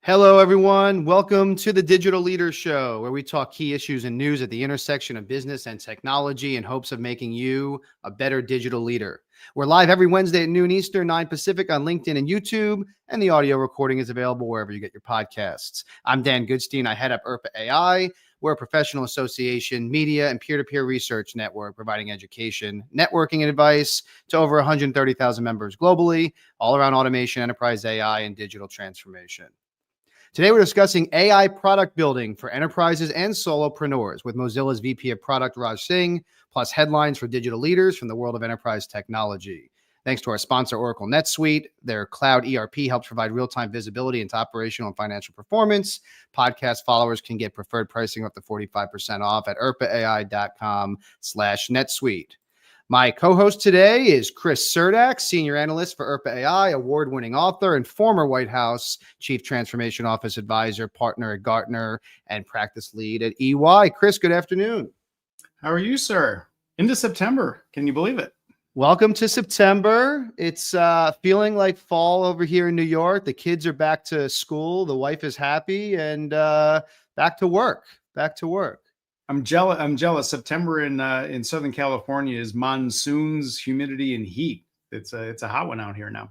Hello, everyone. Welcome to the Digital Leaders Show, where we talk key issues and news at the intersection of business and technology in hopes of making you a better digital leader. We're live every Wednesday at noon Eastern, 9 Pacific on LinkedIn and YouTube, and the audio recording is available wherever you get your podcasts. I'm Dan Goodstein. I head up ERPA AI. We're a professional association, media, and peer-to-peer research network providing education, networking, and advice to over 130,000 members globally, all around automation, enterprise AI, and digital transformation. Today, we're discussing AI product building for enterprises and solopreneurs with Mozilla's VP of Product, Raj Singh, plus headlines for digital leaders from the world of enterprise technology. Thanks to our sponsor, Oracle NetSuite. Their cloud ERP helps provide real-time visibility into operational and financial performance. Podcast followers can get preferred pricing up to 45% off at erpaai.com/NetSuite. My co-host today is Chris Surdak, Senior Analyst for ERPA AI, award-winning author and former White House Chief Transformation Office Advisor, partner at Gartner, and practice lead at EY. Chris, good afternoon. How are you, sir? Into September. Can you believe it? Welcome to September. It's feeling like fall over here in New York. The kids are back to school. The wife is happy and back to work. I'm jealous. September in Southern California is monsoons, humidity, and heat. It's a hot one out here now.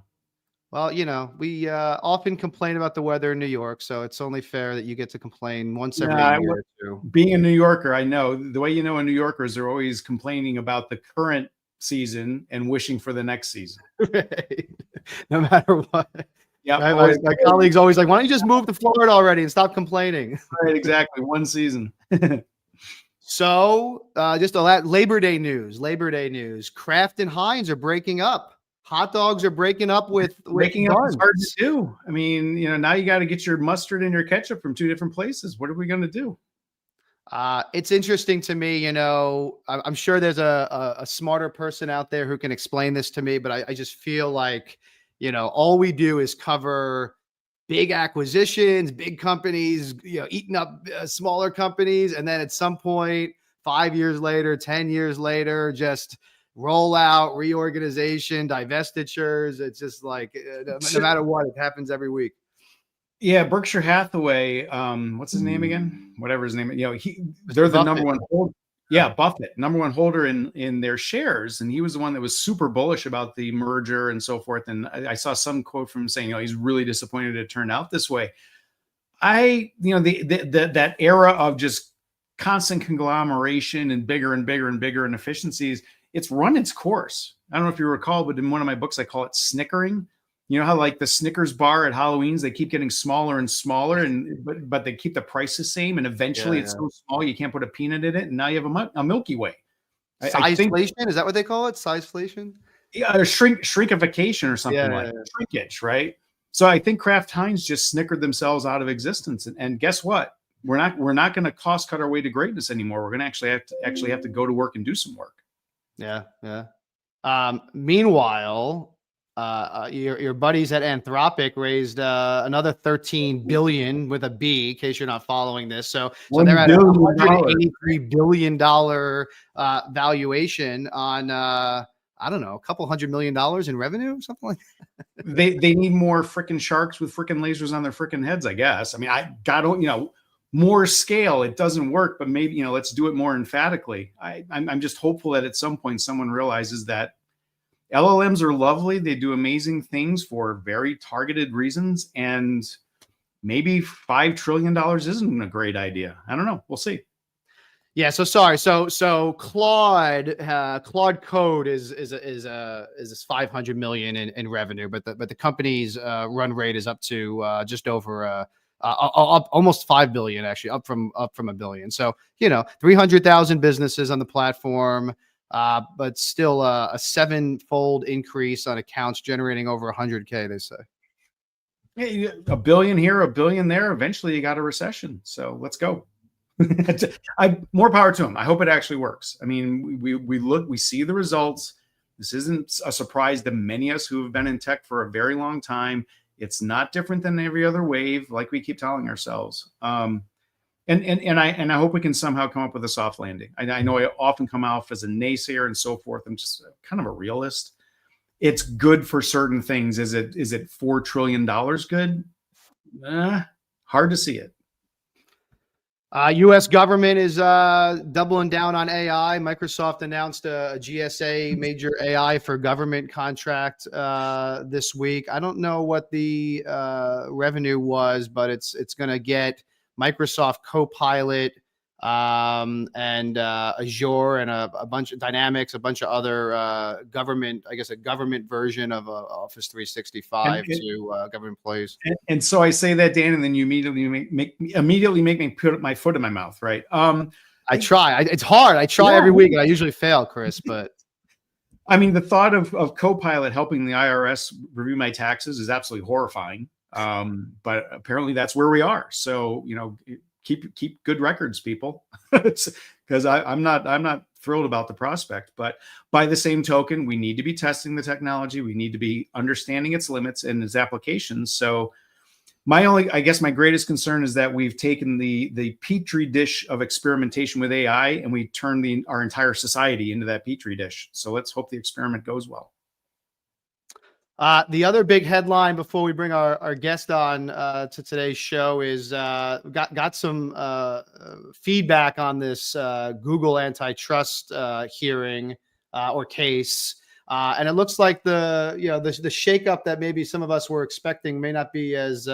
Well, you know, we often complain about the weather in New York, so it's only fair that you get to complain once every year or two. Being a New Yorker, I know the way a New Yorkers are always complaining about the current season and wishing for the next season. Right. No matter what. Yeah, my colleagues always like, why don't you just move to Florida already and stop complaining? Right, exactly. One season. So just a lot Labor Day news. Kraft and Heinz are breaking up. Hot dogs are breaking up with breaking up is hard to do. I mean, now you got to get your mustard and your ketchup from two different places. What are we going to do? It's interesting to me, I'm sure there's a smarter person out there who can explain this to me, but I just feel like, all we do is cover big acquisitions, big companies, eating up smaller companies. And then at some point, 5 years later, 10 years later, just roll out, reorganization, divestitures. It's just like, no matter what, it happens every week. Yeah. Berkshire Hathaway, what's his name again? Whatever his name is, they're the number one holder. Yeah. Buffett, number one holder in their shares. And he was the one that was super bullish about the merger and so forth. And I saw some quote from him saying, he's really disappointed it turned out this way. That era of just constant conglomeration and bigger and bigger and bigger inefficiencies, it's run its course. I don't know if you recall, but in one of my books, I call it snickering. You know how like the Snickers bar at Halloween's, they keep getting smaller and smaller, but they keep the price the same, and eventually it's so small you can't put a peanut in it, and now you have a Milky Way. Sizeflation, is that what they call it? Sizeflation? Yeah, or shrinkification or something shrinkage, right? So I think Kraft Heinz just snickered themselves out of existence, and guess what? We're not going to cost cut our way to greatness anymore. We're going to actually have to go to work and do some work. Yeah. Meanwhile, your buddies at Anthropic raised another $13 billion with a B, in case you're not following this. So they're at a $183 billion valuation on I don't know, a couple $100 million in revenue, something like that. They need more freaking sharks with freaking lasers on their freaking heads, I guess. I mean, more scale. It doesn't work, but maybe let's do it more emphatically. I'm just hopeful that at some point someone realizes that LLMs are lovely. They do amazing things for very targeted reasons. And maybe $5 trillion isn't a great idea. I don't know. We'll see. Yeah. So sorry. So Claude Code is 500 million in revenue, but the company's run rate is up to just over up almost 5 billion, actually up from $1 billion. So 300,000 businesses on the platform. But still a 7-fold increase on accounts generating over 100K, they say. Hey, $1 billion here, $1 billion there. Eventually you got a recession. So let's go. More power to them. I hope it actually works. I mean, we see the results. This isn't a surprise to many of us who have been in tech for a very long time. It's not different than every other wave, like we keep telling ourselves. And I hope we can somehow come up with a soft landing. I know I often come off as a naysayer and so forth. I'm just kind of a realist. It's good for certain things. Is it $4 trillion good? hard to see it. U.S. government is doubling down on AI. Microsoft announced a GSA major AI for government contract this week. I don't know what the revenue was, but it's going to get Microsoft Copilot and Azure and a bunch of Dynamics, a bunch of other government, I guess a government version of Office 365 to government employees. And so I say that, Dan, and then you immediately make me put my foot in my mouth, right? I try. It's hard. I try every week, and I usually fail, Chris. But I mean, the thought of Copilot helping the IRS review my taxes is absolutely horrifying. But apparently, that's where we are. So keep good records, people, because I'm not thrilled about the prospect. But by the same token, we need to be testing the technology. We need to be understanding its limits and its applications. So I guess my greatest concern is that we've taken the petri dish of experimentation with AI and we turned our entire society into that petri dish. So let's hope the experiment goes well. The other big headline before we bring our guest on to today's show is got some feedback on this Google antitrust hearing or case, and it looks like the shakeup that maybe some of us were expecting may not be as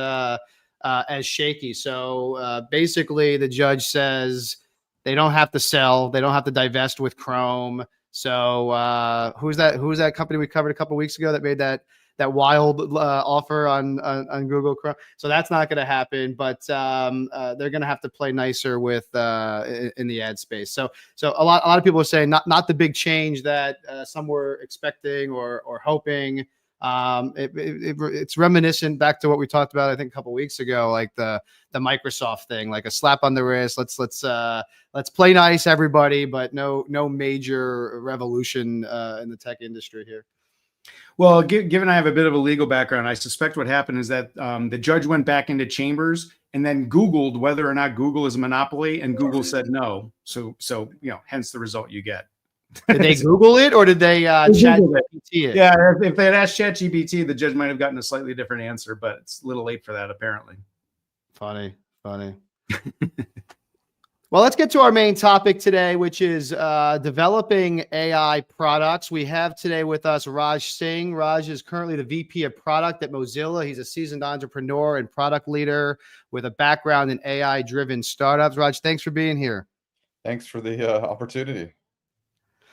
shaky. So basically, the judge says they don't have to sell, they don't have to divest with Chrome. So who's that company we covered a couple of weeks ago that made that wild offer on Google Chrome? So that's not going to happen, but they're going to have to play nicer with in the ad space. So a lot of people are saying not the big change that some were expecting or hoping. It's reminiscent back to what we talked about, I think, a couple of weeks ago, like the Microsoft thing, like a slap on the wrist. Let's play nice, everybody, but no major revolution in the tech industry here. Well, given I have a bit of a legal background, I suspect what happened is that the judge went back into chambers and then Googled whether or not Google is a monopoly, and Google said no. So hence the result you get. Did they Google it or did they ChatGPT it? Yeah, if they had asked ChatGPT, the judge might have gotten a slightly different answer, but it's a little late for that, apparently. Funny. Well, let's get to our main topic today, which is developing AI products. We have today with us Raj Singh. Raj is currently the VP of Product at Mozilla. He's a seasoned entrepreneur and product leader with a background in AI-driven startups. Raj, thanks for being here. Thanks for the opportunity.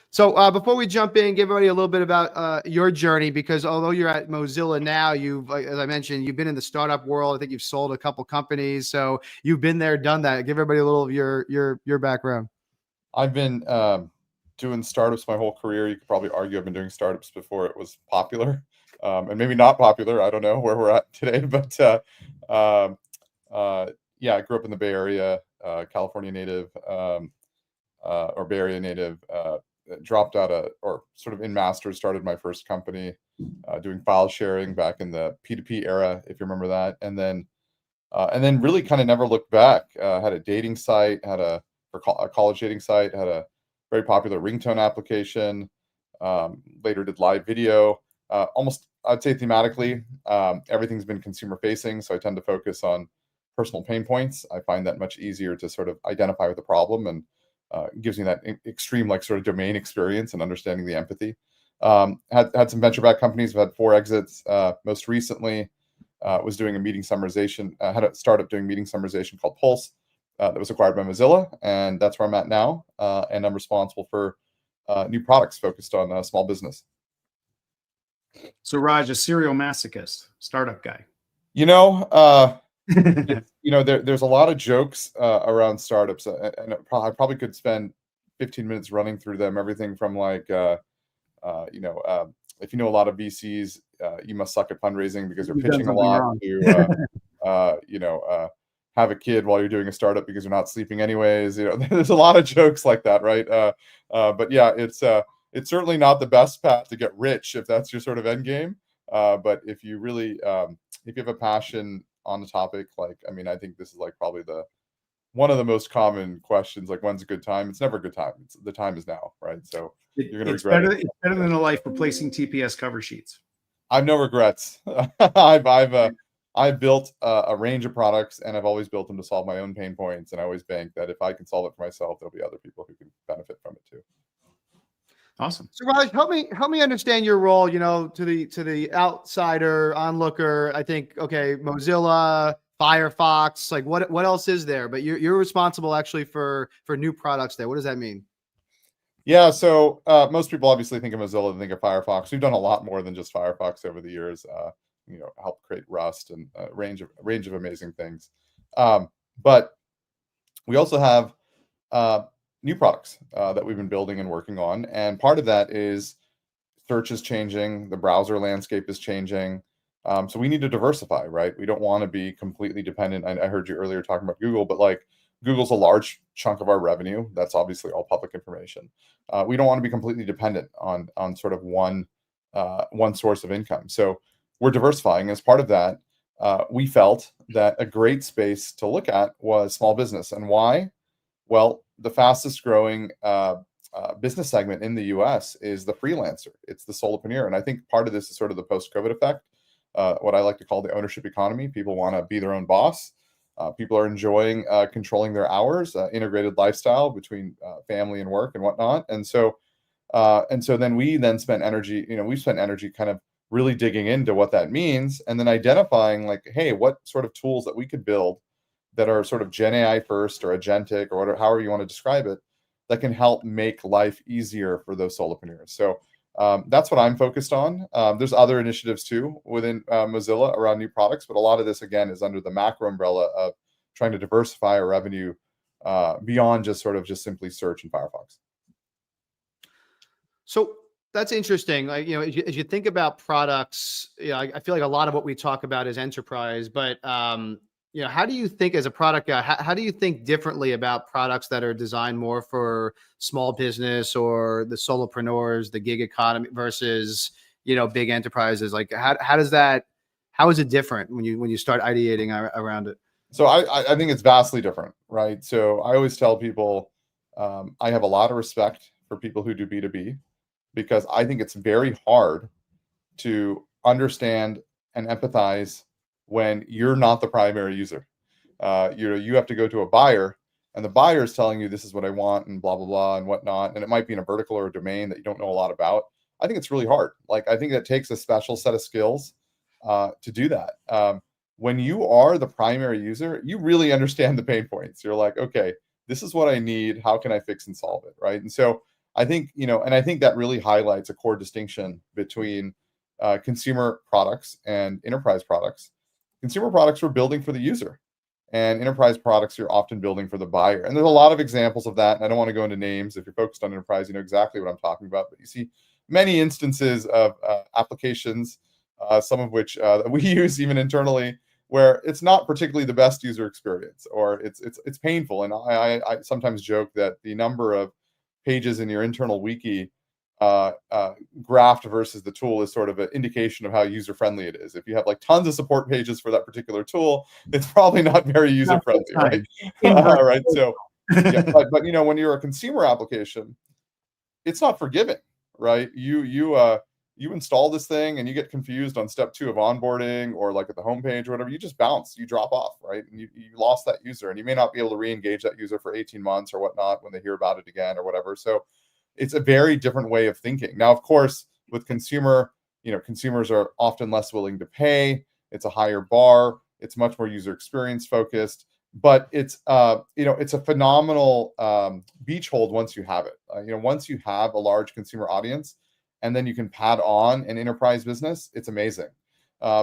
So before we jump in, give everybody a little bit about your journey, because although you're at Mozilla now, as I mentioned, you've been in the startup world. I think you've sold a couple companies, so you've been there, done that. Give everybody a little of your background. I've been doing startups my whole career. You could probably argue I've been doing startups before it was popular, and maybe not popular. I don't know where we're at today, but I grew up in the Bay Area, California native, or Bay Area native. Dropped out or sort of in master's, started my first company doing file sharing back in the P2P era, if you remember that, and then really kind of never looked back. Had a dating site, a college dating site, had a very popular ringtone application. Later did live video. Almost, I'd say thematically, everything's been consumer facing, so I tend to focus on personal pain points. I find that much easier to sort of identify with the problem, and gives me that extreme sort of domain experience and understanding the empathy. Had some venture-backed companies. I've had 4 exits. Most recently, was doing a meeting summarization. Had a startup doing meeting summarization called Pulse that was acquired by Mozilla, and that's where I'm at now. And I'm responsible for new products focused on small business. So Raj, a serial masochist, startup guy. There's a lot of jokes around startups, and I probably could spend 15 minutes running through them. Everything from if you know a lot of VCs, you must suck at fundraising because you're pitching a lot to, have a kid while you're doing a startup because you're not sleeping anyways. There's a lot of jokes like that, right? But yeah, it's certainly not the best path to get rich if that's your sort of end game. But if you really, if you have a passion on the topic, I think this is probably one of the most common questions, when's a good time? It's never a good time. The time is now, right? So you're going to regret it. It's better than a life replacing TPS cover sheets. I've no regrets. I've I've built a range of products, and I've always built them to solve my own pain points. And I always bank that if I can solve it for myself, there'll be other people who can benefit from it too. Awesome. So Raj, help me understand your role, to the outsider onlooker. I think, okay, Mozilla, Firefox, like what else is there? But you're responsible actually for new products there. What does that mean? Yeah, so most people obviously think of Mozilla and think of Firefox. We've done a lot more than just Firefox over the years. Help create Rust and a range of amazing things. But we also have new products that we've been building and working on, and part of that is search is changing, the browser landscape is changing, so we need to diversify, right? We don't want to be completely dependent. I heard you earlier talking about Google, but like Google's a large chunk of our revenue. That's obviously all public information. We don't want to be completely dependent on sort of one source of income. So we're diversifying. As part of that, we felt that a great space to look at was small business. And why? Well, the fastest growing business segment in the US is the freelancer. It's the solopreneur. And I think part of this is sort of the post-COVID effect, what I like to call the ownership economy. People want to be their own boss. People are enjoying controlling their hours, integrated lifestyle between family and work and whatnot. And so then we spent energy, we spent energy kind of really digging into what that means, and then identifying like, hey, what sort of tools that we could build that are sort of Gen AI first or agentic or whatever, however you want to describe it, that can help make life easier for those solopreneurs. So that's what I'm focused on. There's other initiatives too within Mozilla around new products, but a lot of this again is under the macro umbrella of trying to diversify our revenue beyond just simply search and Firefox. So that's interesting. Like, as you think about products, I feel like a lot of what we talk about is enterprise, but how do you think as a product guy, how do you think differently about products that are designed more for small business or the solopreneurs, the gig economy versus, big enterprises? Like how is it different when you start ideating around it? So I think it's vastly different, right? So I always tell people I have a lot of respect for people who do B2B, because I think it's very hard to understand and empathize when you're not the primary user. You have to go to a buyer, and the buyer is telling you this is what I want and blah blah blah and whatnot, and it might be in a vertical or a domain that you don't know a lot about. I think it's really hard. Like, I think that takes a special set of skills to do that. When you are the primary user, you really understand the pain points. You're like, okay, this is what I need. How can I fix and solve it, right? And so I think, and I think that really highlights a core distinction between consumer products and enterprise products. Consumer products we're building for the user, and enterprise products you're often building for the buyer. And there's a lot of examples of that. And I don't want to go into names. If you're focused on enterprise, you know exactly what I'm talking about. But you see many instances of applications, some of which we use even internally, where it's not particularly the best user experience, or it's painful. And I sometimes joke that the number of pages in your internal wiki graphed versus the tool is sort of an indication of how user friendly it is. If you have like tons of support pages for that particular tool, it's probably not very user friendly, right? Right. So, yeah, but when you're a consumer application, it's not forgiving, right? You install this thing and you get confused on step 2 of onboarding, or like at the homepage or whatever, you just bounce, you drop off, right? And you lost that user, and you may not be able to re-engage that user for 18 months or whatnot when they hear about it again or whatever. So it's a very different way of thinking. Now, of course, with consumer, consumers are often less willing to pay. It's a higher bar. It's much more user experience focused, but it's a phenomenal beach hold once you have it. Once you have a large consumer audience, and then you can pad on an enterprise business, it's amazing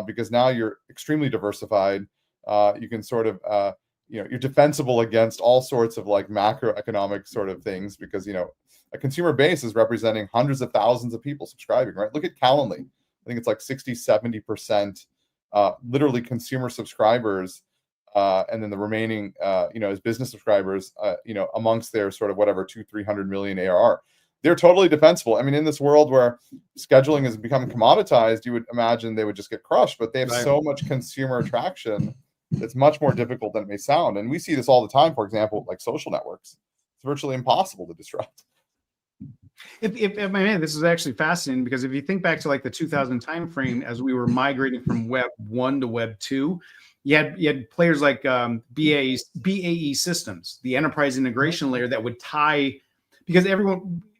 because now you're extremely diversified. You can sort of you're defensible against all sorts of like macroeconomic sort of things, because a consumer base is representing hundreds of thousands of people subscribing, right? Look at Calendly. I think it's like 60-70% literally consumer subscribers, and then the remaining as business subscribers amongst their sort of whatever 200-300 million ARR. They're totally defensible. I mean, in this world where scheduling has become commoditized, you would imagine they would just get crushed, but they have so much consumer attraction that's much more difficult than it may sound. And we see this all the time. For example, like social networks, it's virtually impossible to disrupt. If man, this is actually fascinating, because if you think back to like the 2000 time frame, as we were migrating from Web 1 to Web 2, you had players like BAE Systems, the enterprise integration layer that would tie, because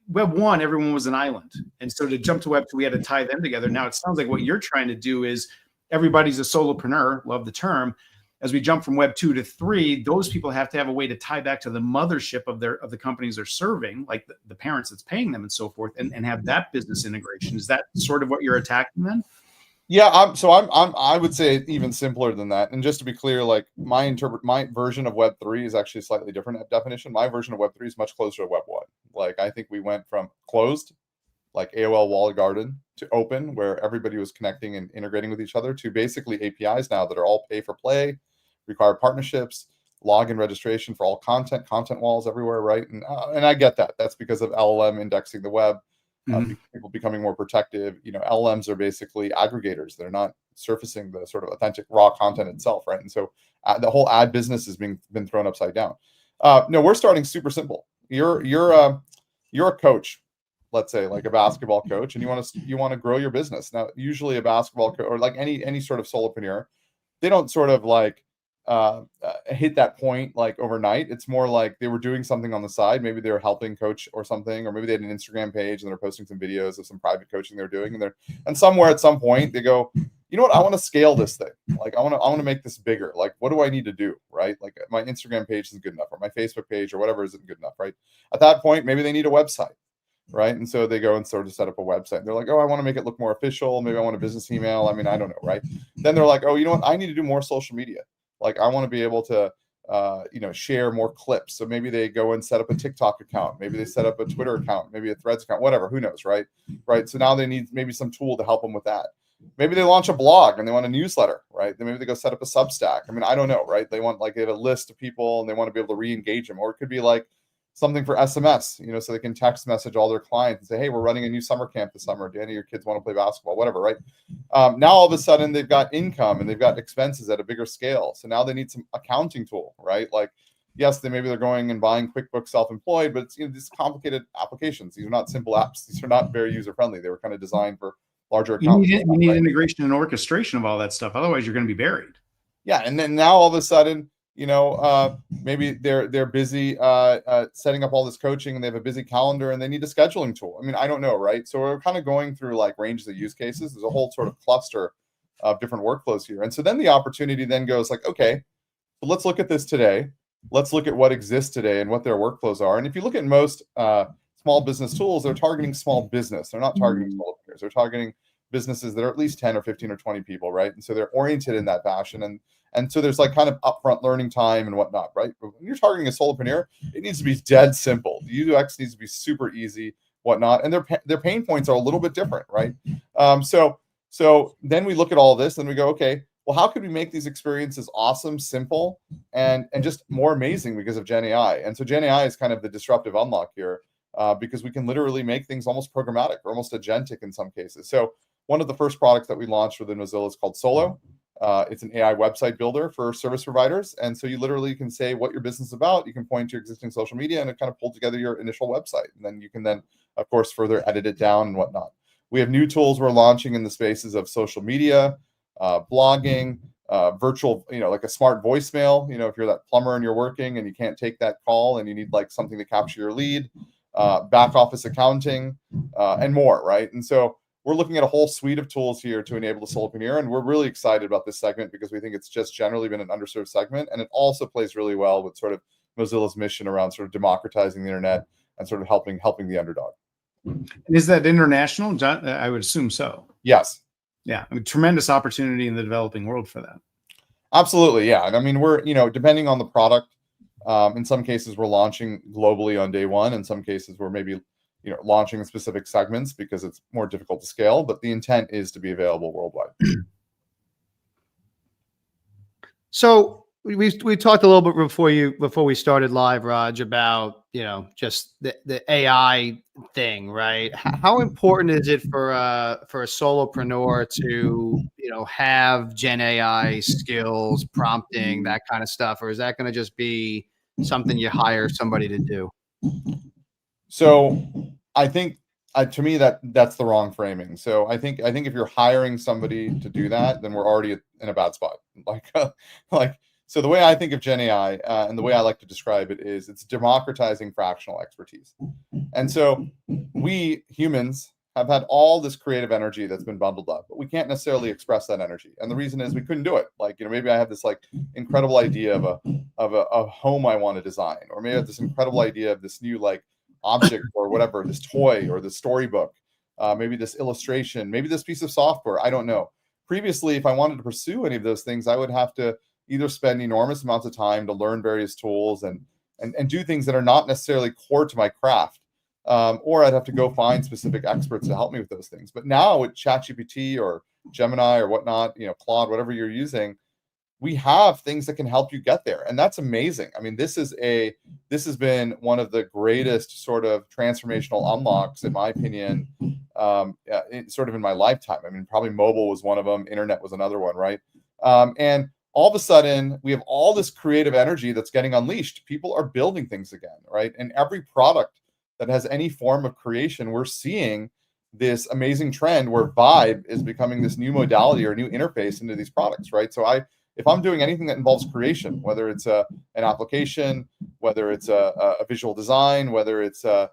Web 1, everyone was an island. And so to jump to Web 2, we had to tie them together. Now it sounds like what you're trying to do is everybody's a solopreneur, love the term. As we jump from Web 2 to 3, those people have to have a way to tie back to the mothership of the companies they're serving, like the parents that's paying them and so forth, and have that business integration. Is that sort of what you're attacking then? Yeah, I would say even simpler than that. And just to be clear, like my version of Web 3 is actually a slightly different definition. My version of Web 3 is much closer to Web 1. Like I think we went from closed, like AOL walled garden, to open, where everybody was connecting and integrating with each other, to basically APIs now that are all pay for play, require partnerships, login registration for all content walls everywhere, right? And I get that. That's because of LLM indexing the web, people becoming more protective. LLMs are basically aggregators. They're not surfacing the sort of authentic raw content itself, right? And so the whole ad business has been thrown upside down. No, we're starting super simple. You're a coach, let's say, like a basketball coach, and you want to grow your business. Now, usually a basketball coach, or like any sort of solopreneur, they don't sort of like hit that point like overnight. It's more like they were doing something on the side. Maybe they were helping coach or something, or maybe they had an Instagram page and they're posting some videos of some private coaching they're doing, and somewhere at some point they go, you know what, I want to scale this thing. Like I want to make this bigger. Like, what do I need to do, right? Like my Instagram page isn't good enough, or my Facebook page or whatever isn't good enough, right? At that point, maybe they need a website, right? And so they go and sort of set up a website. They're like, oh, I want to make it look more official. Maybe I want a business email. I mean, I don't know, right? Then they're like, oh, you know what, I need to do more social media. Like I want to be able to, share more clips. So maybe they go and set up a TikTok account. Maybe they set up a Twitter account, maybe a Threads account, whatever, who knows, right? Right. So now they need maybe some tool to help them with that. Maybe they launch a blog and they want a newsletter, right? Then maybe they go set up a Substack. I mean, I don't know, right? They have a list of people and they want to be able to re-engage them. Or it could be like something for SMS, so they can text message all their clients and say, hey, we're running a new summer camp this summer. Do any of your kids want to play basketball? Whatever, right? Now all of a sudden they've got income and they've got expenses at a bigger scale. So now they need some accounting tool, right? Like, yes, they're going and buying QuickBooks Self-Employed, but it's these complicated applications. These are not simple apps. These are not very user-friendly. They were kind of designed for larger accounts. You need integration and orchestration of all that stuff. Otherwise, you're going to be buried. Yeah, and then now all of a sudden, maybe they're busy setting up all this coaching, and they have a busy calendar, and they need a scheduling tool. I mean, I don't know, right? So we're kind of going through like ranges of use cases. There's a whole sort of cluster of different workflows here. And so then the opportunity then goes like, okay, so let's look at this today. Let's look at what exists today and what their workflows are. And if you look at most small business tools, they're targeting small business. They're not targeting solopreneurs. They're targeting businesses that are at least 10 or 15 or 20 people, right? And so they're oriented in that fashion. And so there's like kind of upfront learning time and whatnot, right? But when you're targeting a solopreneur, it needs to be dead simple. The UX needs to be super easy, whatnot. And their pain points are a little bit different, right? So then we look at all this and we go, okay, well, how could we make these experiences awesome, simple, and just more amazing because of Gen AI? And so Gen AI is kind of the disruptive unlock here, because we can literally make things almost programmatic or almost agentic in some cases. So one of the first products that we launched within Mozilla is called Solo. It's an AI website builder for service providers. And so you literally can say what your business is about. You can point to your existing social media and it kind of pull together your initial website. And then you can of course, further edit it down and whatnot. We have new tools we're launching in the spaces of social media, blogging, virtual, like a smart voicemail. If you're that plumber and you're working and you can't take that call and you need like something to capture your lead, back office accounting, and more, right? And so we're looking at a whole suite of tools here to enable the solopreneur, and we're really excited about this segment because we think it's just generally been an underserved segment, and it also plays really well with sort of Mozilla's mission around sort of democratizing the internet and sort of helping the underdog. Is that international, John? I would assume so. Yes. Yeah, I mean, tremendous opportunity in the developing world for that. Absolutely, yeah. And I mean, we're depending on the product, in some cases we're launching globally on day one. In some cases we're maybe launching in specific segments because it's more difficult to scale, but the intent is to be available worldwide. So we talked a little bit before we started live, Raj, about just the AI thing, right? How important is it for a solopreneur to have Gen AI skills, prompting, that kind of stuff, or is that going to just be something you hire somebody to do? So I think to me that's the wrong framing. So I think if you're hiring somebody to do that, then we're already in a bad spot. Like so the way I think of Gen AI and the way I like to describe it is it's democratizing fractional expertise. And so we humans have had all this creative energy that's been bundled up, but we can't necessarily express that energy. And the reason is we couldn't do it. Like, maybe I have this like incredible idea of a home I want to design, or maybe I have this incredible idea of this new like object or whatever, this toy or this storybook, maybe this illustration, maybe this piece of software. I don't know. Previously, if I wanted to pursue any of those things, I would have to either spend enormous amounts of time to learn various tools and do things that are not necessarily core to my craft. Or I'd have to go find specific experts to help me with those things. But now with ChatGPT or Gemini or whatnot, Claude, whatever you're using, we have things that can help you get there. And that's amazing. I mean, this has been one of the greatest sort of transformational unlocks, in my opinion, sort of in my lifetime. I mean, probably mobile was one of them. Internet was another one, right? And all of a sudden, we have all this creative energy that's getting unleashed. People are building things again, right? And every product that has any form of creation, we're seeing this amazing trend where vibe is becoming this new modality or new interface into these products, right? So if I'm doing anything that involves creation, whether it's an application, whether it's a visual design, whether it's a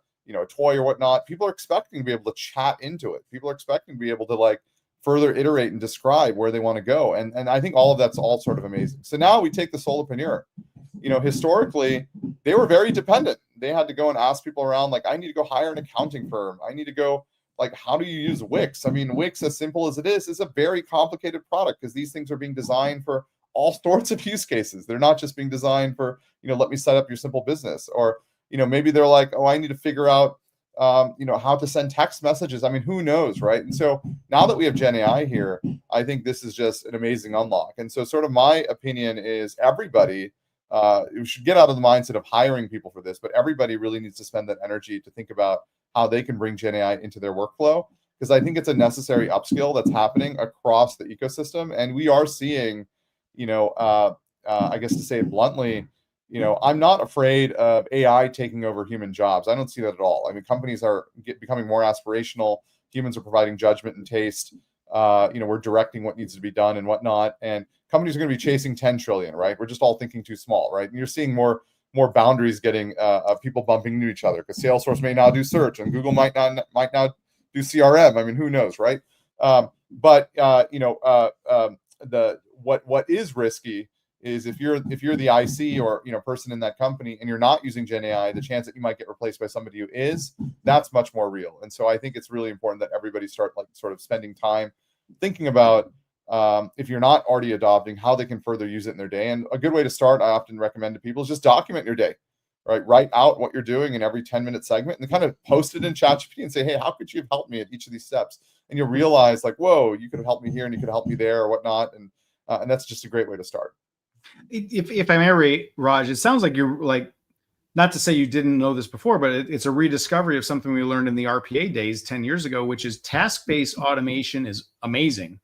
toy or whatnot, people are expecting to be able to chat into it. People are expecting to be able to like further iterate and describe where they want to go. And I think all of that's all sort of amazing. So now we take the solopreneur. Historically, they were very dependent. They had to go and ask people around, like, I need to go hire an accounting firm. I need to go, like, how do you use Wix? I mean, Wix, as simple as it is a very complicated product because these things are being designed for all sorts of use cases. They're not just being designed for, let me set up your simple business. Or, maybe they're like, oh, I need to figure out, how to send text messages. I mean, who knows, right? And so now that we have Gen AI here, I think this is just an amazing unlock. And so sort of my opinion is everybody, we should get out of the mindset of hiring people for this, but everybody really needs to spend that energy to think about how they can bring Gen AI into their workflow, because I think it's a necessary upskill that's happening across the ecosystem. And we are seeing, I guess to say it bluntly, I'm not afraid of AI taking over human jobs. I don't see that at all. I mean, companies are becoming more aspirational. Humans are providing judgment and taste. We're directing what needs to be done and whatnot. And companies are going to be chasing 10 trillion, right? We're just all thinking too small, right? And you're seeing more boundaries getting people bumping into each other, because Salesforce may now do search and Google might now do CRM. I mean, who knows, right? What is risky is if you're the IC or person in that company and you're not using Gen AI, the chance that you might get replaced by somebody who is, that's much more real. And so I think it's really important that everybody start like sort of spending time thinking about if you're not already adopting, how they can further use it in their day. And a good way to start, I often recommend to people, is just document your day, right? Write out what you're doing in every 10-minute segment and kind of post it in ChatGPT and say, hey, how could you have helped me at each of these steps? And you'll realize like, whoa, you could have helped me here and you could have helped me there or whatnot. And that's just a great way to start. If I may, Raj, it sounds like you're like, not to say you didn't know this before, but it's a rediscovery of something we learned in the RPA days 10 years ago, which is task-based automation is amazing.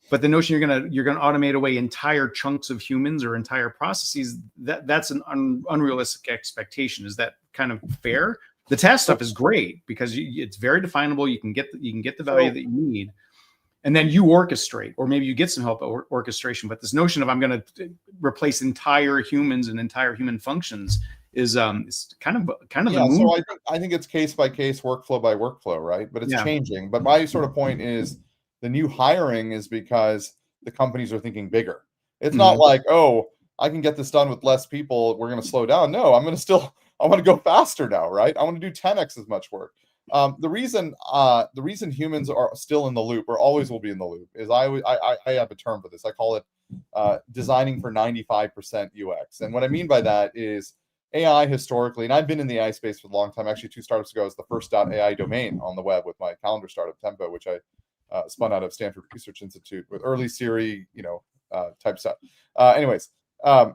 But the notion you're gonna automate away entire chunks of humans or entire processes, that's an unrealistic expectation. Is that kind of fair? The task stuff is great because it's very definable. You can get the value that you need, and then you orchestrate, or maybe you get some help at orchestration. But this notion of I'm going to replace entire humans and entire human functions is kind of the moon. So I think it's case by case, workflow by workflow, right? But it's changing. But my sort of point is the new hiring is because the companies are thinking bigger. It's not like, oh, I can get this done with less people, we're going to slow down. No, I want to go faster now, right? I want to do 10x as much work. The reason humans are still in the loop, or always will be in the loop, is I have a term for this. I call it designing for 95% UX. And what I mean by that is AI historically, and I've been in the AI space for a long time. Actually, 2 startups ago, I was the first .ai domain on the web with my calendar startup Tempo, which I spun out of Stanford Research Institute with early Siri, type stuff. Anyways, the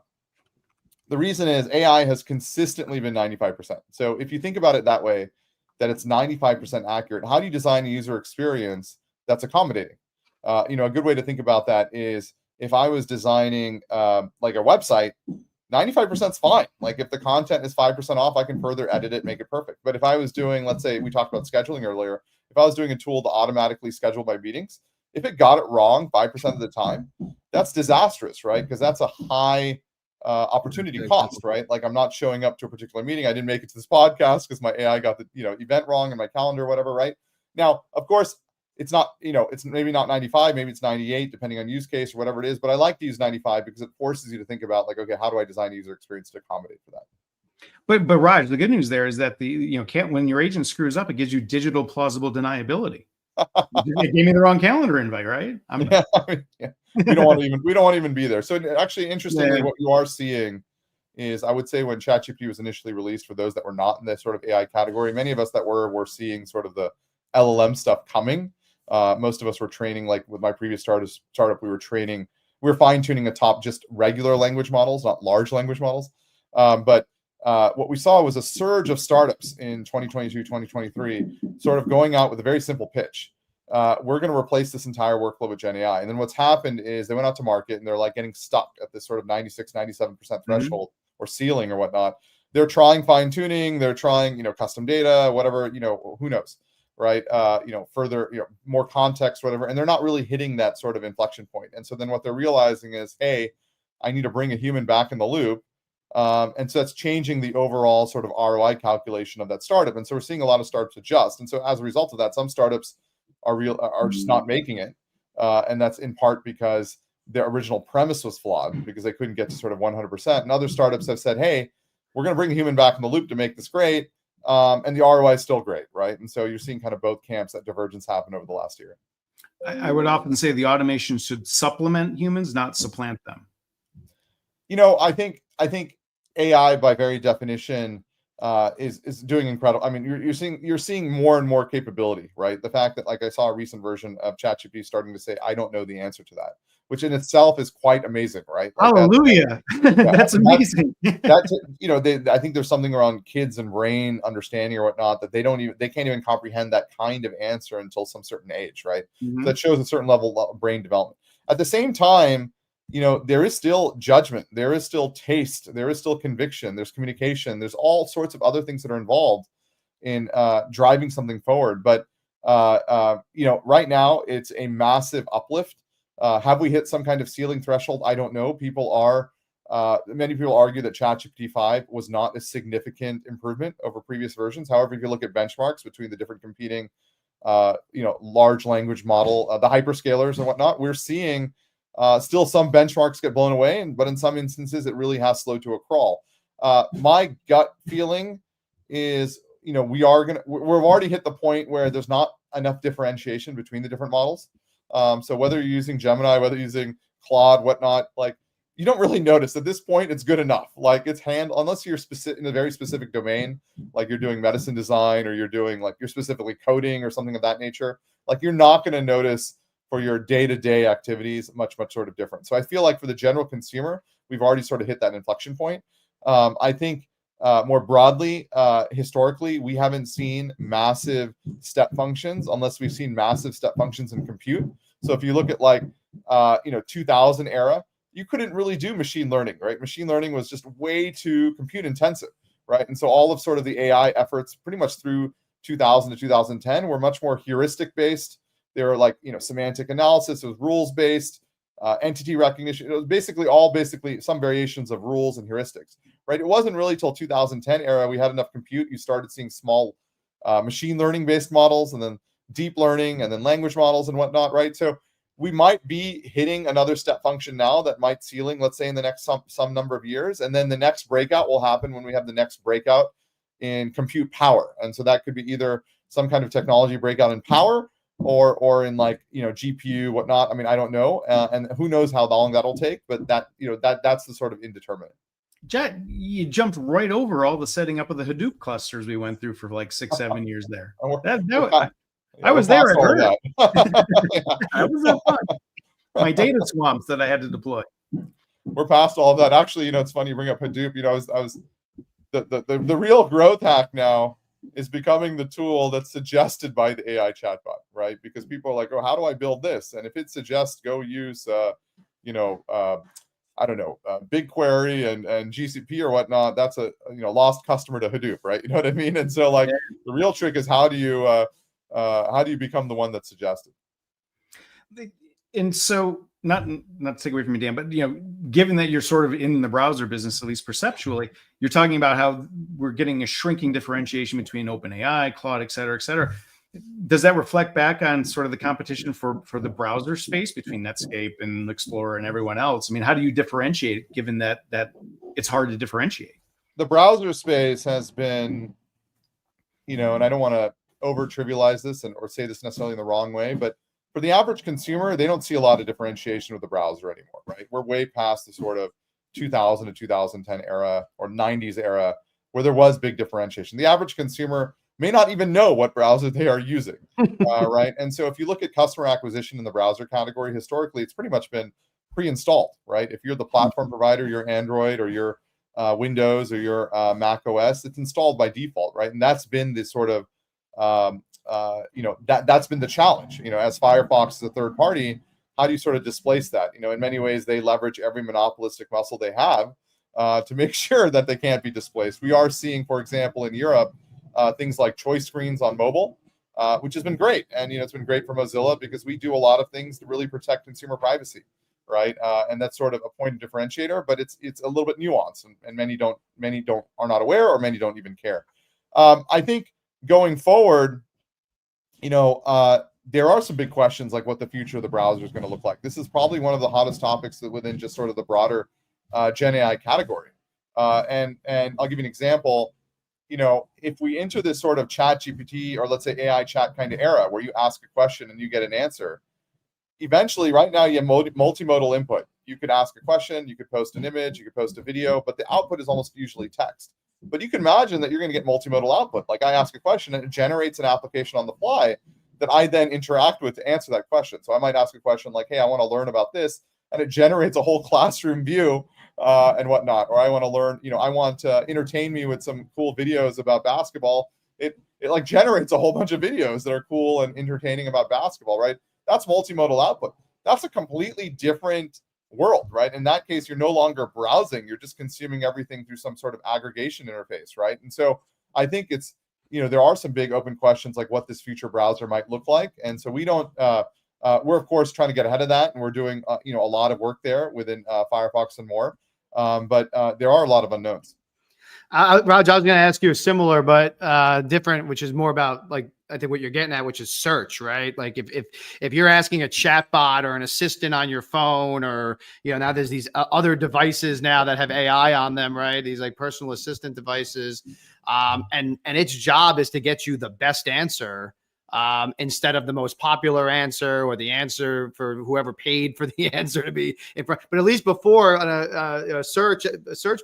reason is AI has consistently been 95%. So if you think about it that way, that it's 95% accurate, how do you design a user experience that's accommodating? A good way to think about that is if I was designing like a website 95% is fine. Like if the content is 5% off, I can further edit it, make it perfect. But if I was doing, let's say we talked about scheduling earlier, if I was doing a tool to automatically schedule my meetings, if it got it wrong 5% of the time, that's disastrous, right? Because that's a high opportunity cost, right? Like I'm not showing up to a particular meeting. I didn't make it to this podcast because my AI got the event wrong in my calendar or whatever, right? Now, of course, it's not, it's maybe not 95, maybe it's 98, depending on use case or whatever it is. But I like to use 95 because it forces you to think about like, okay, how do I design a user experience to accommodate for that? But Raj, the good news there is that when your agent screws up, it gives you digital plausible deniability. It gave me the wrong calendar invite, right? We don't want to even be there. So actually, interestingly, what you are seeing is, I would say, when ChatGPT was initially released, for those that were not in the sort of AI category, many of us that were seeing sort of the LLM stuff coming. Most of us were training, like with my previous startup, we were fine-tuning atop just regular language models, not large language models. But what we saw was a surge of startups in 2022, 2023, sort of going out with a very simple pitch. We're going to replace this entire workflow with Gen AI. And then what's happened is they went out to market and they're like getting stuck at this sort of 96, 97% threshold or ceiling or whatnot. They're trying fine-tuning, they're trying, custom data, whatever, who knows, right? Further, more context, whatever. And they're not really hitting that sort of inflection point. And so then what they're realizing is, hey, I need to bring a human back in the loop. And so that's changing the overall sort of ROI calculation of that startup. And so we're seeing a lot of startups adjust. And so as a result of that, some startups are just not making it. And that's in part because their original premise was flawed because they couldn't get to sort of 100%. And other startups have said, hey, we're going to bring a human back in the loop to make this great. And the ROI is still great, right? And so you're seeing kind of both camps, that divergence happen over the last year. I would often say the automation should supplement humans, not supplant them. I think AI, by very definition, is doing incredible. I mean, you're seeing more and more capability, right? The fact that, like, I saw a recent version of ChatGPT starting to say, I don't know the answer to that, which in itself is quite amazing, right? Like hallelujah. That's amazing. I think there's something around kids and brain understanding or whatnot that they can't even comprehend that kind of answer until some certain age, right? So that shows a certain level of brain development. At the same time, there is still judgment, there is still taste, there is still conviction, there's communication, there's all sorts of other things that are involved in driving something forward. But right now it's a massive uplift. Have we hit some kind of ceiling threshold? I don't know. Many people argue that ChatGPT 5 was not a significant improvement over previous versions. However, if you look at benchmarks between the different competing, large language model, the hyperscalers and whatnot, we're seeing still some benchmarks get blown away, but in some instances, it really has slowed to a crawl. My gut feeling is, we've already hit the point where there's not enough differentiation between the different models. So whether you're using Gemini, whether you're using Claude, whatnot, like, you don't really notice at this point. It's good enough. Like, it's unless you're in a very specific domain, like you're doing medicine design or you're specifically coding or something of that nature. Like, you're not going to notice for your day-to-day activities much sort of different. So I feel like for the general consumer, we've already sort of hit that inflection point. I think more broadly, historically, we haven't seen massive step functions unless we've seen massive step functions in compute. So if you look at 2000 era, you couldn't really do machine learning, right? Machine learning was just way too compute intensive, right? And so all of sort of the AI efforts pretty much through 2000 to 2010 were much more heuristic based. They were semantic analysis. It was rules based, entity recognition. It was basically some variations of rules and heuristics, right? It wasn't really till 2010 era we had enough compute. You started seeing small machine learning based models, and then deep learning, and then language models and whatnot, right? So we might be hitting another step function now that might ceiling, let's say, in the next some number of years, and then the next breakout will happen when we have the next breakout in compute power. And so that could be either some kind of technology breakout in power, or in GPU, whatnot. I mean, I don't know, and who knows how long that'll take. But that's the sort of indeterminate. Jet, you jumped right over all the setting up of the Hadoop clusters we went through for 6-7 years there. I was there. I heard it. I was that fun. My data swamps that I had to deploy. We're past all of that. Actually, it's funny you bring up Hadoop. The real growth hack now is becoming the tool that's suggested by the AI chatbot, right? Because people are like, oh, how do I build this? And if it suggests go use, I don't know, BigQuery and GCP or whatnot, that's a lost customer to Hadoop, right? You know what I mean? And so like the real trick is how do you become the one that's suggested? And so not to take away from you, Dan, but given that you're sort of in the browser business, at least perceptually, you're talking about how we're getting a shrinking differentiation between OpenAI, Claude, et cetera, et cetera. Does that reflect back on sort of the competition for the browser space between Netscape and Explorer and everyone else? I mean, how do you differentiate given that it's hard to differentiate? The browser space has been, and I don't want to over trivialize this or say this necessarily in the wrong way, but for the average consumer, they don't see a lot of differentiation with the browser anymore, right? We're way past the sort of 2000 to 2010 era or 90s era where there was big differentiation. The average consumer may not even know what browser they are using, right? And so if you look at customer acquisition in the browser category, historically, it's pretty much been pre-installed, right? If you're the platform provider, you're Android or you're Windows or your Mac OS, it's installed by default, right? And that's been the sort of that's been the challenge. As Firefox is a third party, how do you sort of displace that? In many ways, they leverage every monopolistic muscle they have to make sure that they can't be displaced. We are seeing, for example, in Europe, things like choice screens on mobile, which has been great, and it's been great for Mozilla because we do a lot of things to really protect consumer privacy, right? And that's sort of a point of differentiator, but it's a little bit nuanced, and many are not aware, or many don't even care. I think going forward, there are some big questions like what the future of the browser is going to look like. This is probably one of the hottest topics within just sort of the broader Gen AI category. And I'll give you an example. If we enter this sort of chat GPT or let's say AI chat kind of era where you ask a question and you get an answer, eventually right now you have multimodal input. You could ask a question, you could post an image, you could post a video, but the output is almost usually text. But you can imagine that you're going to get multimodal output. Like I ask a question and it generates an application on the fly that I then interact with to answer that question. So I might ask a question like, hey, I want to learn about this. And it generates a whole classroom view and whatnot. Or I want to learn, I want to entertain me with some cool videos about basketball. It like generates a whole bunch of videos that are cool and entertaining about basketball, right? That's multimodal output. That's a completely different world, right? In that case, you're no longer browsing, you're just consuming everything through some sort of aggregation interface, right? And so I think it's, there are some big open questions like what this future browser might look like. And so we don't, we're of course trying to get ahead of that. And we're doing, a lot of work there within Firefox and more. But there are a lot of unknowns. Raj, I was going to ask you a similar, but different, which is more about like, I think what you're getting at, which is search, right? Like if you're asking a chat bot or an assistant on your phone, or, now there's these other devices now that have AI on them, right? These like personal assistant devices. And its job is to get you the best answer instead of the most popular answer or the answer for whoever paid for the answer to be in front. But at least before on a search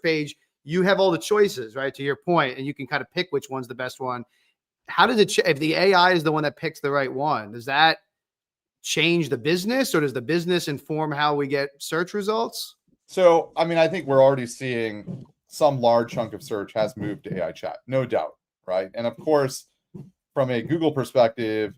page, you have all the choices, right? To your point, and you can kind of pick which one's the best one. How does it, if the AI is the one that picks the right one, does that change the business, or does the business inform how we get search results? So, I mean, I think we're already seeing some large chunk of search has moved to AI chat, no doubt, right? And of course, from a Google perspective,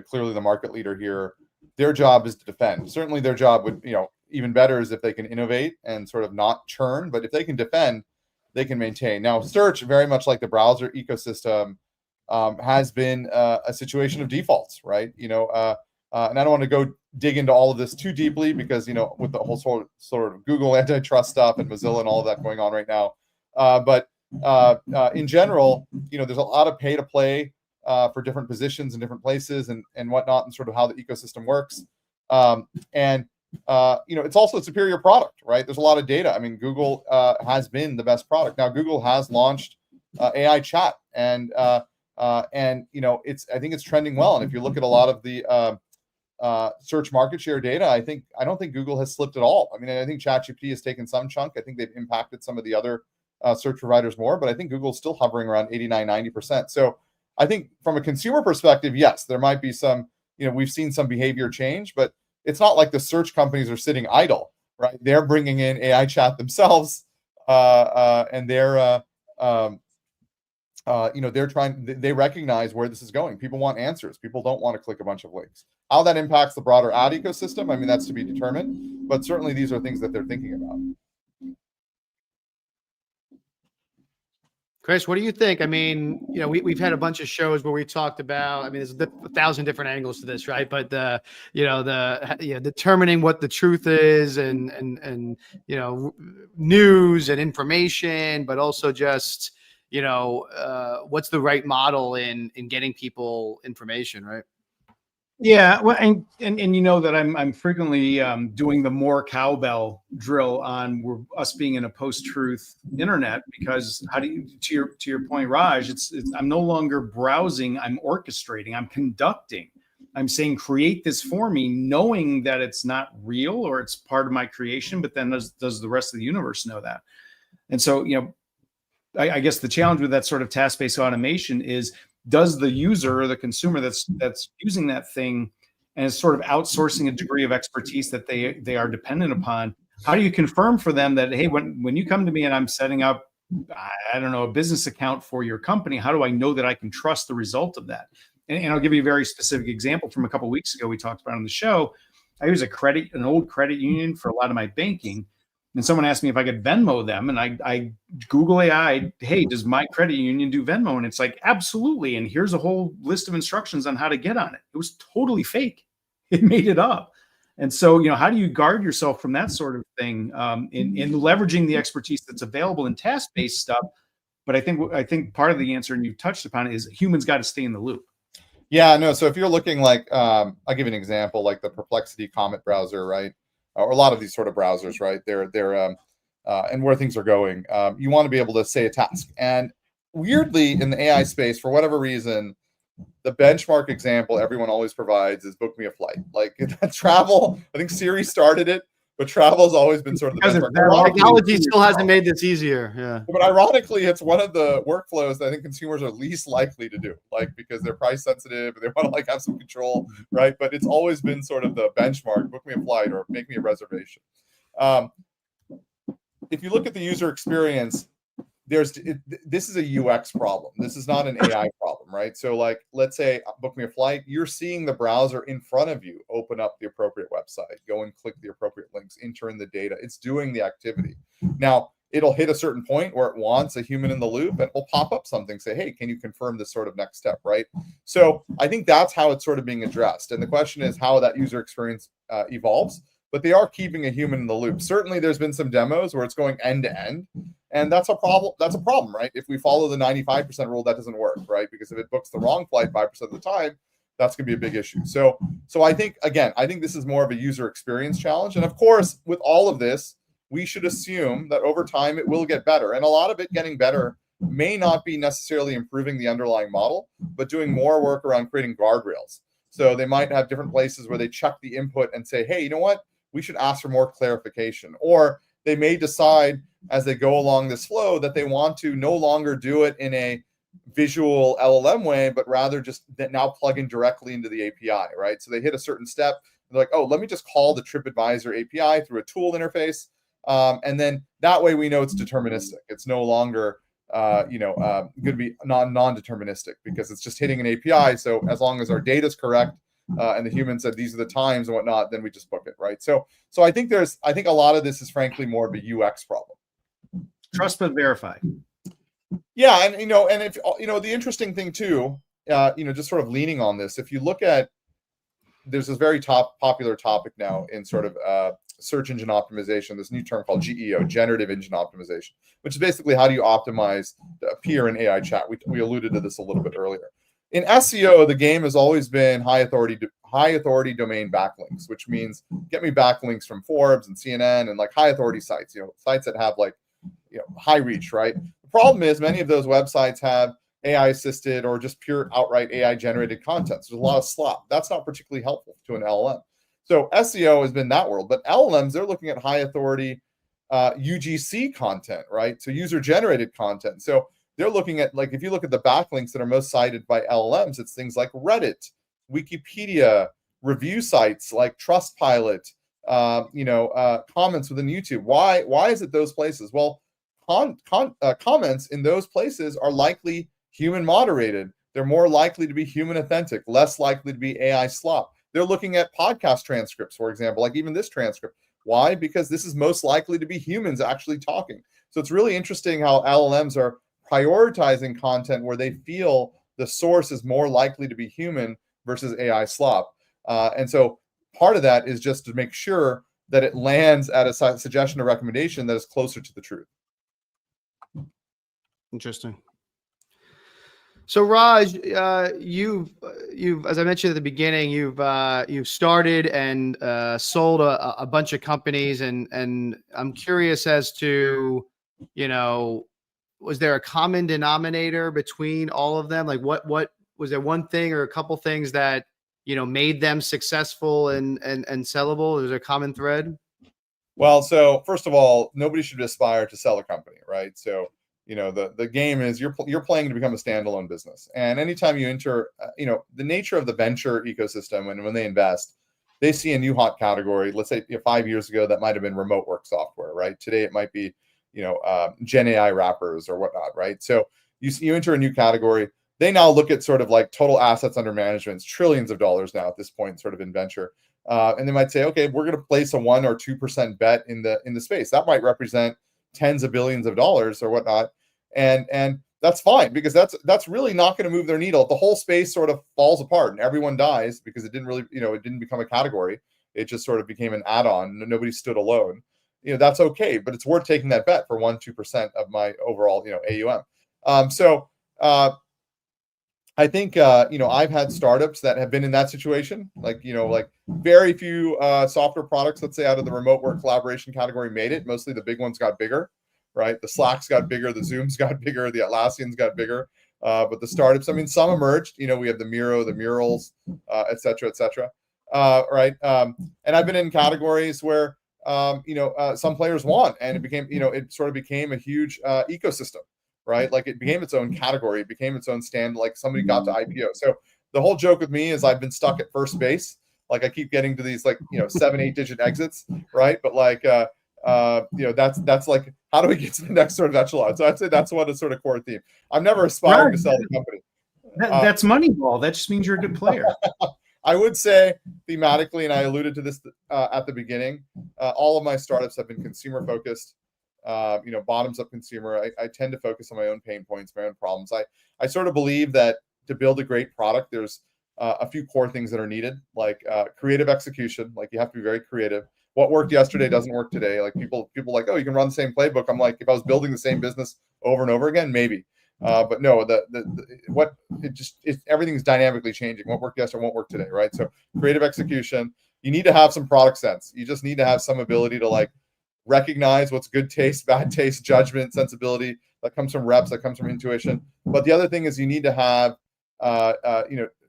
clearly the market leader here, their job is to defend. Certainly their job would, even better is if they can innovate and sort of not churn, but if they can defend, they can maintain. Now, search, very much like the browser ecosystem, has been a situation of defaults, right? And I don't want to go dig into all of this too deeply because, with the whole sort of Google antitrust stuff and Mozilla and all of that going on right now. But in general, there's a lot of pay to play for different positions in different places and whatnot, and sort of how the ecosystem works. It's also a superior product, right? There's a lot of data. I mean, Google has been the best product. Now, Google has launched AI chat, and I think it's trending well. And if you look at a lot of the search market share data, I don't think Google has slipped at all. I mean, I think ChatGPT has taken some chunk. I think they've impacted some of the other search providers more, but I think Google's still hovering around 89, 90%. So I think from a consumer perspective, yes, there might be some, we've seen some behavior change, but it's not like the search companies are sitting idle, right? They're bringing in AI chat themselves, and they're they recognize where this is going. People want answers. People don't want to click a bunch of links. How that impacts the broader ad ecosystem, I mean, that's to be determined, but certainly these are things that they're thinking about. Chris, what do you think? I mean, we've had a bunch of shows where we talked about, I mean, there's 1,000 different angles to this, right? But determining what the truth is and news and information, but also just, what's the right model in getting people information, right? Yeah, well, and that I'm frequently doing the more cowbell drill on us being in a post-truth internet, because how do you, to your point, Raj, it's I'm no longer browsing, I'm orchestrating, I'm conducting. I'm saying create this for me, knowing that it's not real or it's part of my creation, but then does the rest of the universe know that? And so, I guess the challenge with that sort of task-based automation is, does the user or the consumer that's using that thing and is sort of outsourcing a degree of expertise that they are dependent upon, how do you confirm for them that, hey, when you come to me and I'm setting up, I don't know, a business account for your company, how do I know that I can trust the result of that? And I'll give you a very specific example from a couple of weeks ago we talked about on the show. I use an old credit union for a lot of my banking. And someone asked me if I could Venmo them, and I Google AI, hey, does my credit union do Venmo? And it's like, absolutely. And here's a whole list of instructions on how to get on it. It was totally fake. It made it up. And so, how do you guard yourself from that sort of thing in leveraging the expertise that's available in task-based stuff? But I think part of the answer, and you touched upon it, is humans got to stay in the loop. Yeah, no. So if you're looking like, I'll give you an example, like the Perplexity Comet browser, right? Or a lot of these sort of browsers, right? They're and where things are going. You want to be able to say a task. And weirdly, in the AI space, for whatever reason, the benchmark example everyone always provides is book me a flight. Like travel, I think Siri started it, but travel has always been sort of the benchmark. Technology still hasn't made this easier. Yeah. But ironically, it's one of the workflows that I think consumers are least likely to do, like because they're price sensitive and they want to like have some control, right? But it's always been sort of the benchmark: book me a flight or make me a reservation. If you look at the user experience, this is a UX problem. This is not an AI problem, right? So like, let's say book me a flight, you're seeing the browser in front of you, open up the appropriate website, go and click the appropriate links, enter in the data. It's doing the activity. Now, it'll hit a certain point where it wants a human in the loop, and it'll pop up something, say, hey, can you confirm this sort of next step, right? So I think that's how it's sort of being addressed. And the question is how that user experience evolves, but they are keeping a human in the loop. Certainly there's been some demos where it's going end to end, and that's a problem. That's a problem, right? If we follow the 95% rule, that doesn't work, right? Because if it books the wrong flight 5% of the time, that's going to be a big issue. So I think, again, I think this is more of a user experience challenge. And of course, with all of this, we should assume that over time it will get better. And a lot of it getting better may not be necessarily improving the underlying model, but doing more work around creating guardrails. So they might have different places where they check the input and say, hey, you know what? We should ask for more clarification. Or they may decide as they go along this flow that they want to no longer do it in a visual LLM way, but rather just now plug in directly into the API, right? So they hit a certain step. They're like, oh, let me just call the TripAdvisor API through a tool interface. And then that way we know it's deterministic. It's no longer, going to be non-deterministic because it's just hitting an API. So as long as our data is correct and the human said these are the times and whatnot, then we just book it, right? So I think a lot of this is frankly more of a UX problem. Trust but verify. Yeah, and if the interesting thing too, just sort of leaning on this, if you look at, there's this very popular topic now in sort of search engine optimization, this new term called GEO, generative engine optimization, which is basically how do you optimize the appear in AI chat. We alluded to this a little bit earlier. In SEO, the game has always been high authority domain backlinks, which means get me backlinks from Forbes and CNN and like high authority sites, sites that have like high reach, right? The problem is many of those websites have AI assisted or just pure outright AI generated content. So there's a lot of slop. That's not particularly helpful to an LLM. So SEO has been that world, but LLMs, they're looking at high authority UGC content, right? So user generated content. So they're looking at, like, if you look at the backlinks that are most cited by LLMs, it's things like Reddit, Wikipedia, review sites like Trustpilot, comments within YouTube. Why is it those places? Well, comments in those places are likely human moderated. They're more likely to be human authentic, less likely to be AI slop. They're looking at podcast transcripts, for example, like even this transcript. Why? Because this is most likely to be humans actually talking. So it's really interesting how LLMs are prioritizing content where they feel the source is more likely to be human versus AI slop. And so part of that is just to make sure that it lands at a suggestion or recommendation that is closer to the truth. Interesting. So Raj, you've as I mentioned at the beginning, you've started and sold a bunch of companies, and I'm curious as to, was there a common denominator between all of them? Like what was there one thing or a couple things that made them successful and sellable? Is there a common thread? Well, so first of all, nobody should aspire to sell a company, right? So the game is you're playing to become a standalone business, and anytime you enter, the nature of the venture ecosystem, and when they invest, they see a new hot category. Let's say 5 years ago that might have been remote work software, right? Today it might be Gen AI wrappers or whatnot, right? So you enter a new category. They now look at sort of like total assets under management, it's trillions of dollars now at this point, sort of in venture. And they might say, okay, we're going to place a 1 or 2% bet in the space. That might represent tens of billions of dollars or whatnot, and that's fine, because that's really not going to move their needle. If the whole space sort of falls apart and everyone dies because it didn't really, it didn't become a category, it just sort of became an add-on. Nobody stood alone. That's okay, but it's worth taking that bet for 1-2% of my overall, AUM. So I think I've had startups that have been in that situation, like very few software products, let's say, out of the remote work collaboration category made it. Mostly the big ones got bigger, right? The Slacks got bigger, the Zooms got bigger, the Atlassians got bigger, but the startups, I mean, some emerged. We have the Miro, the Murals, et cetera, right? And I've been in categories where some players won, and it became it sort of became a huge ecosystem. Right? Like it became its own category. It became its own stand. Like somebody got to IPO. So the whole joke with me is I've been stuck at first base. Like I keep getting to these 7-8 digit exits, right? But that's like, how do we get to the next sort of echelon? So I'd say that's one sort of core theme. I've never aspired to sell the company. That's Moneyball. That just means you're a good player. I would say thematically, and I alluded to this at the beginning, all of my startups have been consumer focused. Bottoms up consumer. I tend to focus on my own pain points, my own problems. I sort of believe that to build a great product, there's a few core things that are needed, like creative execution. Like you have to be very creative. What worked yesterday doesn't work today. Like people like, oh, you can run the same playbook. I'm like, if I was building the same business over and over again, maybe. But no, everything's dynamically changing. What worked yesterday won't work today, right? So creative execution. You need to have some product sense. You just need to have some ability to recognize what's good taste, bad taste, judgment, sensibility. That comes from reps, that comes from intuition. But the other thing is you need to have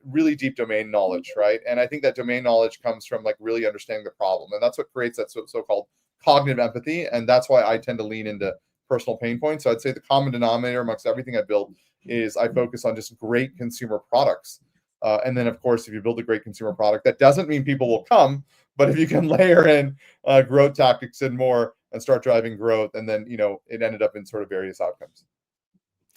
really deep domain knowledge, right? And I think that domain knowledge comes from really understanding the problem, and that's what creates that so-called cognitive empathy. And that's why I tend to lean into personal pain points. So I'd say the common denominator amongst everything I build is I focus on just great consumer products. And then, of course, if you build a great consumer product, that doesn't mean people will come. But if you can layer in growth tactics and more and start driving growth, and then, it ended up in sort of various outcomes.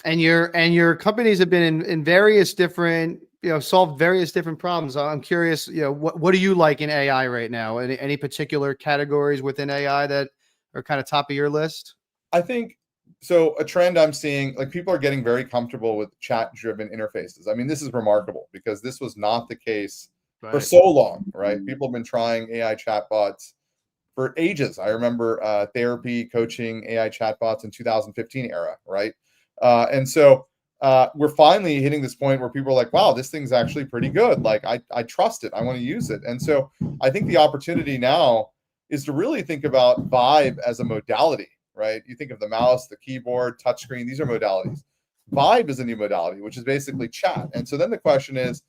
And your companies have been in various different, solved various different problems. I'm curious, what do you like in AI right now? Any particular categories within AI that are kind of top of your list? I think so. A trend I'm seeing, people are getting very comfortable with chat-driven interfaces. I mean, this is remarkable because this was not the case for so long, right? People have been trying AI chatbots for ages. I remember therapy, coaching, AI chatbots in 2015 era, right? And so we're finally hitting this point where people are like, wow, this thing's actually pretty good. I trust it. I want to use it. And so I think the opportunity now is to really think about Vibe as a modality, right? You think of the mouse, the keyboard, touchscreen, these are modalities. Vibe is a new modality, which is basically chat. And so then the question is,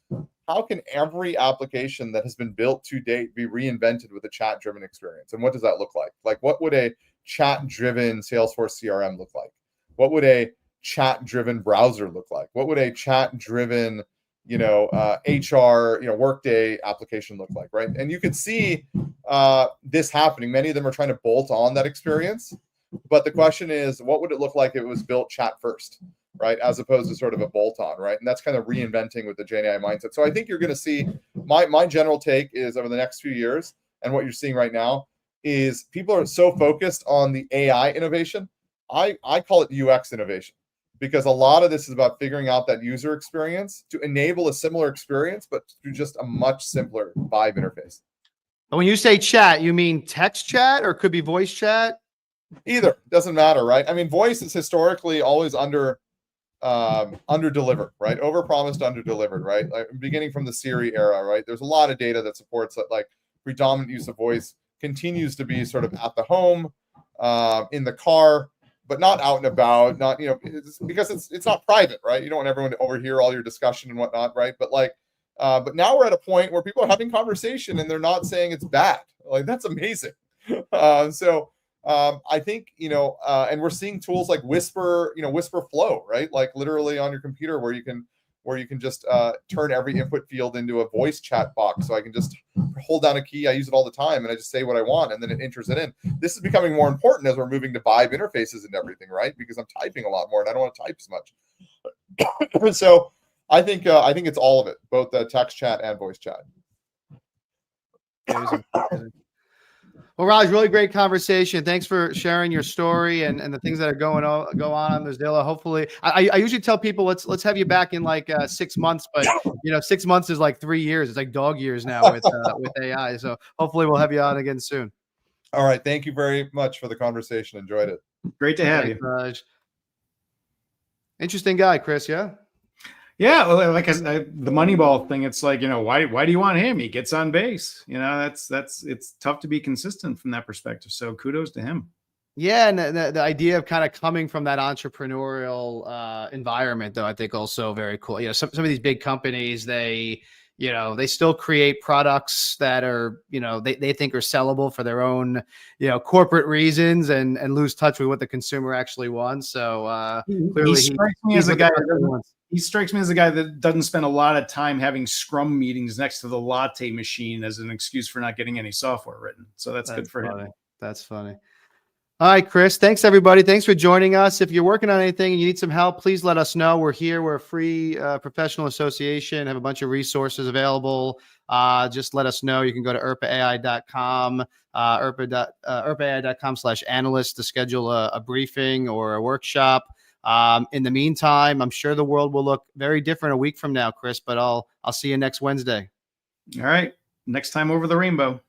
how can every application that has been built to date be reinvented with a chat-driven experience? And what does that look like? What would a chat-driven Salesforce CRM look like? What would a chat-driven browser look like? What would a chat-driven, HR, Workday application look like, right? And you could see this happening. Many of them are trying to bolt on that experience. But the question is, what would it look like if it was built chat first? right? As opposed to sort of a bolt-on, right? And that's kind of reinventing with the Gen AI mindset. So I think you're going to see my general take is over the next few years, and what you're seeing right now is people are so focused on the AI innovation. I call it UX innovation, because a lot of this is about figuring out that user experience to enable a similar experience, but through just a much simpler vibe interface. And when you say chat, you mean text chat, or could be voice chat? Either, doesn't matter, right? I mean, voice is historically always under delivered, right? Over promised, under delivered, right? Like beginning from the Siri era, right? There's a lot of data that supports that, like predominant use of voice continues to be sort of at the home, in the car, but not out and about, not, because it's not private, right? You don't want everyone to overhear all your discussion and whatnot, right? But but now we're at a point where people are having conversation and they're not saying it's bad. Like, that's amazing. I think, and we're seeing tools like Whisper Flow, right? Like literally on your computer where you can just turn every input field into a voice chat box. So I can just hold down a key. I use it all the time and I just say what I want and then it enters it in. This is becoming more important as we're moving to vibe interfaces and everything, right? Because I'm typing a lot more and I don't want to type as much. So I think it's all of it, both the text chat and voice chat. Well, Raj, really great conversation. Thanks for sharing your story and the things that are go on Mozilla. Hopefully, I usually tell people let's have you back in like 6 months, but 6 months is like 3 years. It's like dog years now with AI. So hopefully we'll have you on again soon. All right, thank you very much for the conversation. Enjoyed it. Great to have you, Raj. Interesting guy, Chris. Yeah. Yeah, well, like the Moneyball thing, it's like, why do you want him? He gets on base. It's tough to be consistent from that perspective. So kudos to him. Yeah, and the idea of kind of coming from that entrepreneurial environment, though, I think also very cool. Some of these big companies, they still create products that are, they think are sellable for their own, corporate reasons and lose touch with what the consumer actually wants. So clearly, he strikes me as a guy that doesn't spend a lot of time having Scrum meetings next to the latte machine as an excuse for not getting any software written. So that's good for him. That's funny. All right, Chris, thanks everybody. Thanks for joining us. If you're working on anything and you need some help, please let us know. We're here. We're a free professional association, have a bunch of resources available. Just let us know. You can go to irpaai.com, irpaai.com/analyst to schedule a briefing or a workshop. In the meantime, I'm sure the world will look very different a week from now, Chris, but I'll see you next Wednesday. All right. Next time over the rainbow.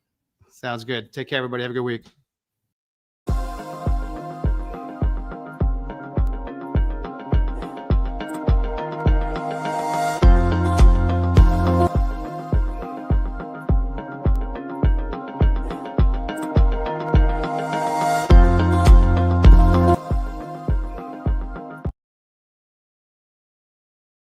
Sounds good. Take care, everybody. Have a good week.